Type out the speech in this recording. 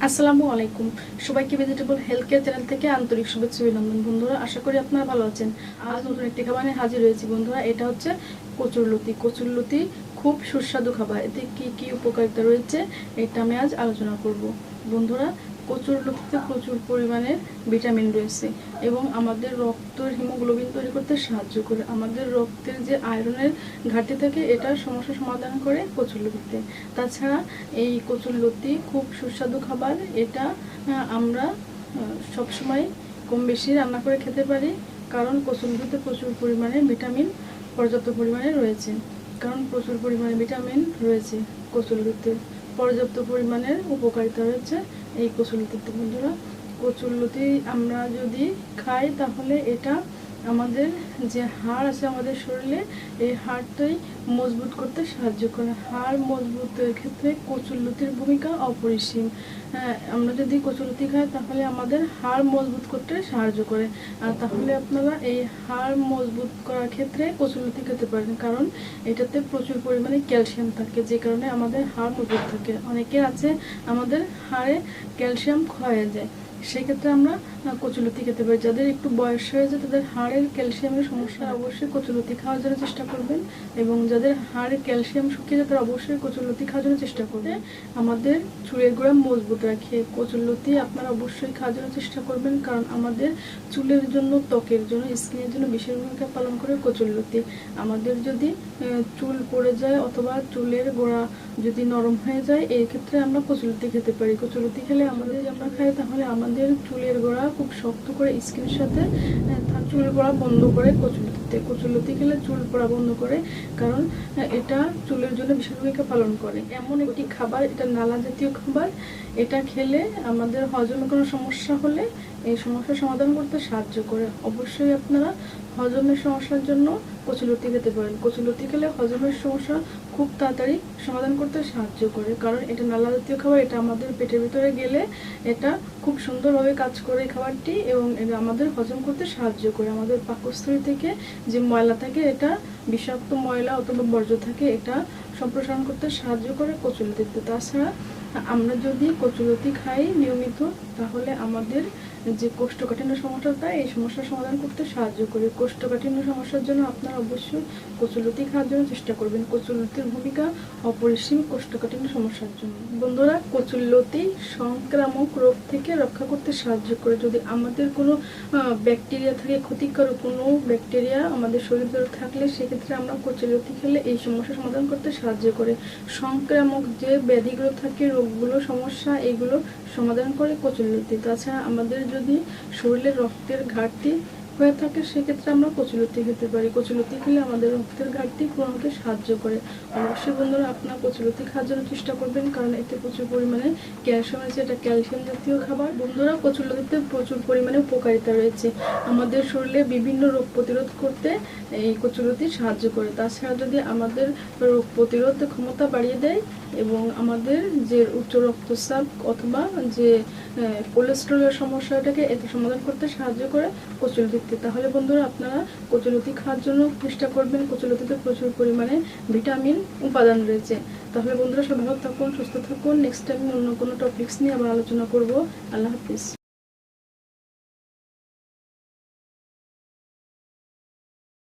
আসসালামু আলাইকুম। সবাইকে ভেজিটেবল হেলথ কেয়ার চ্যানেল থেকে আন্তরিক শুভেচ্ছা অভিনন্দন। বন্ধুরা, আশা করি আপনারা ভালো আছেন। আজ নতুন একটি খাবার নিয়ে হাজির হয়েছি বন্ধুরা। এটা হচ্ছে কচুরলতি। কচুরলতি খুব সুস্বাদু খাবার। এতে কি কি উপকারিতা রয়েছে এটা আমি আজ আলোচনা করব। বন্ধুরা, কচুরলতিতে প্রচুর পরিমাণে ভিটামিন রয়েছে এবং আমাদের রক্তের হিমোগ্লোবিন তৈরি করতে সাহায্য করে। আমাদের রক্তের যে আয়রনের ঘাটতি থাকে এটার সমস্যা সমাধান করে কচুরলতিতে। তাছাড়া এই কচুরলতি খুব সুস্বাদু খাবার। এটা আমরা সবসময় কম বেশি রান্না করে খেতে পারি, কারণ কচুরলতিতে প্রচুর পরিমাণে ভিটামিন পর্যাপ্ত পরিমাণে রয়েছে। প্রচুর পরিমাণে ভিটামিন রয়েছে কচুরলতিতে, পর্যাপ্ত পরিমাণের উপকারিতা রয়েছে এই কচুরলতিতে। বন্ধুরা, কচুরলতি আমরা যদি খাই তাহলে এটা আমাদের যে হাড় আছে আমাদের শরীরে, এই হাড়টাই মজবুত করতে সাহায্য করে। হাড় মজবুতের ক্ষেত্রে কচুরলতির ভূমিকা অপরিসীম। আমরা যদি কচুরলতি খাই তাহলে আমাদের হাড় মজবুত করতে সাহায্য করে। তাহলে আপনারা এই হাড় মজবুত করার ক্ষেত্রে কচুরলতি খেতে পারেন, কারণ এটাতে প্রচুর পরিমাণে ক্যালসিয়াম থাকে, যে কারণে আমাদের হাড় মজবুত থাকে। অনেকের আছে আমাদের হাড়ে ক্যালসিয়াম ক্ষয়ে যায়, সেক্ষেত্রে আমরা কচুরলতি খেতে পারি। যাদের একটু বয়স হয়ে যায়, তাদের হাড়ের ক্যালসিয়ামের সমস্যা, অবশ্যই কচুরলতি খাওয়ার জন্য চেষ্টা করবেন। এবং যাদের হাড়ে ক্যালসিয়াম শুকিয়ে যায় তারা অবশ্যই কচুরলতি খাওয়ার জন্য চেষ্টা করবেন। আমাদের চুলের গোড়া মজবুত রাখে কচুরলতি আপনারা অবশ্যই খাওয়ার জন্য চেষ্টা করবেন, কারণ আমাদের চুলের জন্য, ত্বকের জন্য, স্কিনের জন্য বিশেষ ভূমিকা পালন করে কচুরলতি। আমাদের যদি চুল পড়ে যায় অথবা চুলের গোড়া যদি নরম হয়ে যায়, এই ক্ষেত্রে আমরা কচুরলতি খেতে পারি। কচুরলতি খেলে আমাদের আমরা খাই তাহলে আমাদের চুলের গোড়া খুব শক্ত করে স্কিনের সাথে চুল পড়া বন্ধ করে কচুরলতি খেলে চুল পড়া বন্ধ করে, কারণ এটা চুলের জন্য বিশেষ ভূমিকা পালন করে। এমন একটি খাবার, এটা নালা জাতীয় খাবার। এটা খেলে আমাদের হজমে কোনো সমস্যা হলে এই সমস্যার সমাধান করতে সাহায্য করে। অবশ্যই আপনারা হজমের সমস্যার জন্য কচুরলতি খেতে পারেন। কচুরলতি খেলে হজমের সমস্যা খুব তাড়াতাড়ি সমাধান করতে সাহায্য করে, কারণ এটা নালা জাতীয় খাবার। এটা আমাদের পেটের ভিতরে গেলে এটা খুব সুন্দরভাবে কাজ করে খাবারটি, এবং এটা আমাদের হজম করতে সাহায্য করে। আমাদের পাকস্থলী থেকে যে ময়লা থাকে, এটা বিষাক্ত ময়লা অথবা বর্জ্য থাকে, এটা সম্প্রসারণ করতে সাহায্য করে কচুরলতিতে। তাছাড়া আমরা যদি কচুরলতি খাই নিয়মিত, তাহলে আমাদের যে কোষ্ঠকাঠিন্য সমস্যাটা, এই সমস্যার সমাধান করতে সাহায্য করে। কোষ্ঠকাঠিন্য সমস্যার জন্য আপনারা অবশ্যই কচুরলতি খাওয়ার জন্য চেষ্টা করবেন। কচুরলতির ভূমিকা অপরিসীম কোষ্ঠকাঠিন্য সমস্যার জন্য। বন্ধুরা, কচুরলতি সংক্রামক রোগ থেকে রক্ষা করতে সাহায্য করে। যদি আমাদের কোনো ব্যাকটেরিয়া থাকে, ক্ষতিকর কোনো ব্যাকটেরিয়া আমাদের শরীরে থাকলে, সেক্ষেত্রে আমরা কচুরলতি খেলে এই সমস্যার সমাধান করতে সাহায্য করে। সংক্রামক যে ব্যাধিগুলো থাকে, রোগগুলো, সমস্যা, এগুলো সমাধান করে কচুরলতি। তাছাড়া আমাদের যদি শরীরে রক্তের ঘাটতি হয়ে থাকে, সেক্ষেত্রে আমরা কচুরলতি খেতে পারি। কচুরলতি খেলে আমাদের রক্তের ঘাটতি পূরণকে সাহায্য করে। অবশ্যই বন্ধুরা, আপনারা কচুরলতি খাওয়ার জন্য চেষ্টা করবেন, কারণ এতে প্রচুর পরিমাণে ক্যালসিয়াম আছে। এটা ক্যালসিয়াম জাতীয় খাবার। বন্ধুরা, কচুরলতিতে প্রচুর পরিমাণে উপকারিতা রয়েছে। আমাদের শরীরে বিভিন্ন রোগ প্রতিরোধ করতে এই কচুরলতি সাহায্য করে। তাছাড়া যদি আমাদের রোগ প্রতিরোধ ক্ষমতা বাড়িয়ে দেয় এবং আমাদের যে উচ্চ রক্তচাপ অথবা যে কোলেস্টেরলের সমস্যাটাকে এতে সমাধান করতে সাহায্য করে কচুরলতিতে। তাহলে বন্ধুরা, আপনারা কচুরলতি খাওয়ার জন্য চেষ্টা করবেন। কচুরলতিতে প্রচুর পরিমাণে ভিটামিন উপাদান রয়েছে। তাহলে বন্ধুরা, সবাই ভালো থাকুন, সুস্থ থাকুন। নেক্সট টাইম অন্য কোনো টপিকস নিয়ে আবার আলোচনা করব। আল্লাহ হাফিজ।